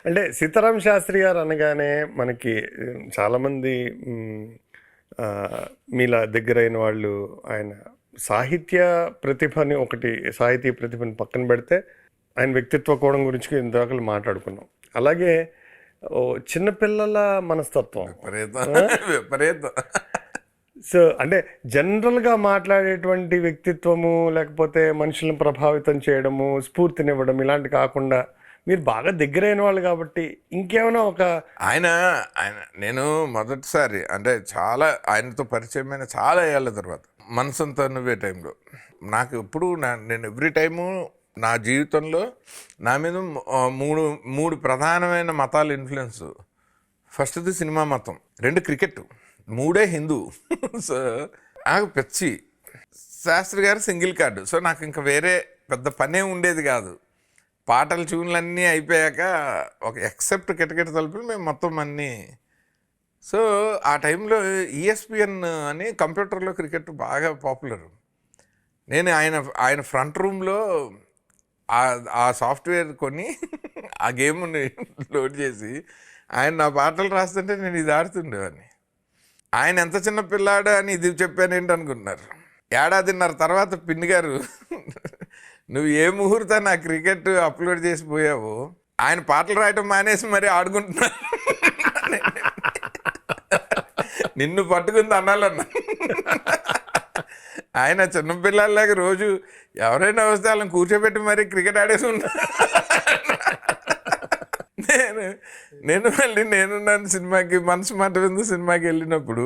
అంటే సీతారామ శాస్త్రి గారు అనగానే మనకి చాలామంది మీలా దగ్గరైన వాళ్ళు ఆయన సాహిత్య ప్రతిభని ఒకటి సాహితీయ ప్రతిభని పక్కన పెడితే ఆయన వ్యక్తిత్వ కోణం గురించి ఇందాకలు మాట్లాడుకున్నాం. అలాగే చిన్నపిల్లల మనస్తత్వం విపరీతం. సో అంటే జనరల్గా మాట్లాడేటువంటి వ్యక్తిత్వము, లేకపోతే మనుషులను ప్రభావితం చేయడము, స్ఫూర్తినివ్వడం ఇలాంటి కాకుండా మీరు బాగా దగ్గరైన వాళ్ళు కాబట్టి ఇంకేమైనా ఒక ఆయన నేను మొదటిసారి అంటే చాలా ఆయనతో పరిచయమైన చాలా ఏళ్ళ తర్వాత మనసంతా నువ్వే టైంలో నాకు ఎప్పుడు నేను ఎవ్రీ టైము నా జీవితంలో నా మీద మూడు ప్రధానమైన మతాల ఇన్ఫ్లుయెన్స్. ఫస్ట్ది సినిమా మతం, 2 క్రికెట్, 3 హిందూ. సో నాకు పిచ్చి. శాస్త్రి గారు సింగిల్ కార్డు. సో నాకు ఇంకా వేరే పెద్ద పనే ఉండేది కాదు. పాటలు ట్యూన్లన్నీ అయిపోయాక ఒక ఎక్సెప్ట్ కిటకిట తలుపులు మేము మొత్తం అన్నీ. సో ఆ టైంలో ESPN అని కంప్యూటర్లో క్రికెట్ బాగా పాపులర్. నేను ఆయన ఫ్రంట్ రూమ్లో ఆ సాఫ్ట్వేర్ కొని ఆ గేమ్ని లోడ్ చేసి ఆయన నా పాటలు రాస్తుంటే నేను ఇది ఆడుతుండేవాడిని. ఆయన ఎంత చిన్న పిల్లాడు అని ఇది చెప్పాను ఏంటి అనుకుంటున్నారు. 1.5 ఏడాది తర్వాత పిన్ని గారు నువ్వు ఏ ముహూర్తాన్ని ఆ క్రికెట్ అప్లోడ్ చేసిపోయావో ఆయన పాటలు రాయటం మానేసి మరి ఆడుకుంటున్నారు, నిన్ను పట్టుకుంది అనాలన్నా. ఆయన చిన్నపిల్లలాగా రోజు ఎవరైనా వస్తే వాళ్ళని కూర్చోబెట్టి మరి క్రికెట్ ఆడేసి ఉన్నా. నేను మళ్ళీ నేనున్నాను సినిమాకి, మనసు మాట విందు సినిమాకి వెళ్ళినప్పుడు,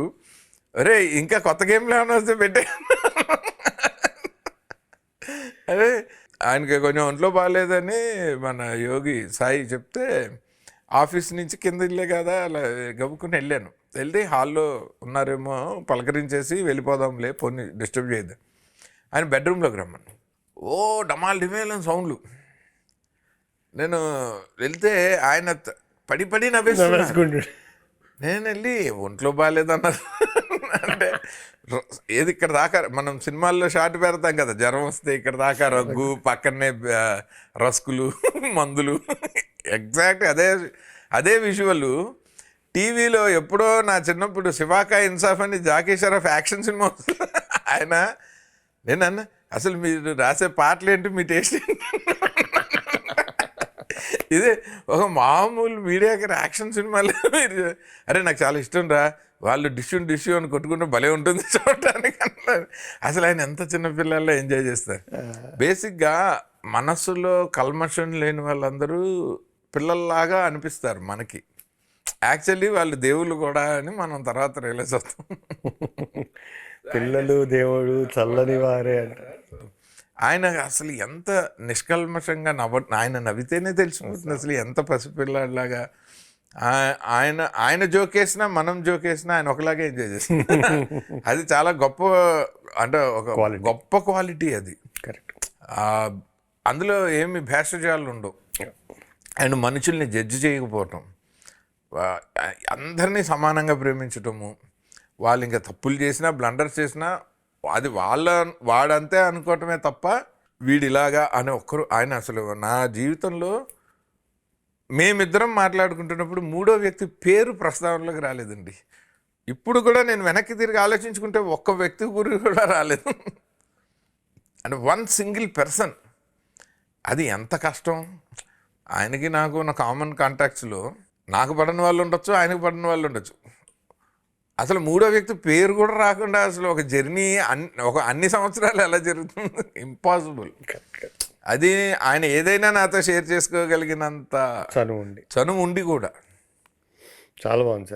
అరే ఇంకా కొత్త గేమ్లు ఏమైనా వస్తే పెట్టే. అదే ఆయనకి కొంచెం ఒంట్లో బాగాలేదని మన యోగి సాయి చెప్తే ఆఫీస్ నుంచి కింద ఇల్లే కదా అలా గబుక్కుని వెళ్ళాను. వెళ్తే హాల్లో ఉన్నారేమో పలకరించేసి వెళ్ళిపోదాంలే, పోనీ డిస్టర్బ్ చేయద్దు. ఆయన బెడ్రూమ్లోకి రమ్మను. ఓ డమాల్ డిమేలని సౌండ్లు. నేను వెళ్తే ఆయన పడి నవ్వేసుకుంటాడు. నేను వెళ్ళి ఒంట్లో బాగాలేదన్నారు. అంటే ఏది ఇక్కడ దాకా మనం సినిమాల్లో షార్ట్ పెడతాం కదా, జ్వరం వస్తే ఇక్కడ దాకా రగ్గు, పక్కనే రస్కులు, మందులు. ఎగ్జాక్ట్ అదే విజువల్ టీవీలో ఎప్పుడో నా చిన్నప్పుడు శివాకా ఇన్సాఫ్ అని జాకీ షరఫ్ యాక్షన్ సినిమా ఆయన. నేనన్నా అసలు మీరు రాసే పాటలు ఏంటి, మీ టేస్ట్ ఏంటి? ఇదే ఒక మామూలు మీడియాకి యాక్షన్ సినిమాలు మీరు, అరే నాకు చాలా ఇష్టం రా, వాళ్ళు డిష్యూ అని కొట్టుకుంటే భలే ఉంటుంది చూడటానికి అన్నారు. అసలు ఆయన ఎంత చిన్నపిల్లల్లో ఎంజాయ్ చేస్తారు. బేసిక్గా మనస్సులో కల్మషం లేని వాళ్ళందరూ పిల్లల్లాగా అనిపిస్తారు మనకి. యాక్చువల్లీ వాళ్ళు దేవుళ్ళు కూడా అని మనం తర్వాత రియలైజ్ అవుతాం. పిల్లలు దేవుడు చల్లని వారే అంటారు. ఆయన అసలు ఎంత నిష్కల్మషంగా ఆయన నవ్వితేనే తెలిసిపోతుంది అసలు ఎంత పసిపిల్లలాగా. ఆయన జోకేసినా మనం జోకేసినా ఆయన ఒకలాగే ఎంజాయ్ చేస్తాం. అది చాలా గొప్ప, అంటే ఒక గొప్ప క్వాలిటీ అది. కరెక్ట్. అందులో ఏమి భేషజాలు ఉండవు. అండ్ మనుషుల్ని జడ్జి చేయకపోవటం, అందరినీ సమానంగా ప్రేమించటము, వాళ్ళు ఇంకా తప్పులు చేసినా బ్లండర్స్ చేసినా అది వాడంతే అనుకోవటమే తప్ప వీడిలాగా అని ఒక్కరు. ఆయన అసలు నా జీవితంలో మేమిద్దరం మాట్లాడుకుంటున్నప్పుడు 3వ వ్యక్తి పేరు ప్రస్తావనలోకి రాలేదండి. ఇప్పుడు కూడా నేను వెనక్కి తిరిగి ఆలోచించుకుంటే ఒక్క వ్యక్తి గురించి కూడా రాలేదు. అంటే 1 సింగిల్ పర్సన్. అది ఎంత కష్టం. ఆయనకి నాకు ఉన్న కామన్ కాంటాక్ట్స్లో నాకు పడిన వాళ్ళు ఉండొచ్చు, ఆయనకు పడిన వాళ్ళు ఉండొచ్చు. అసలు 3వ వ్యక్తి పేరు కూడా రాకుండా అసలు ఒక జర్నీ అన్ని సంవత్సరాలు ఎలా జరుగుతుంది? ఇంపాసిబుల్. అది ఆయన ఏదైనా నాతో షేర్ చేసుకోగలిగినంత చనువు ఉండి కూడా. చాలా బాగుంది సార్.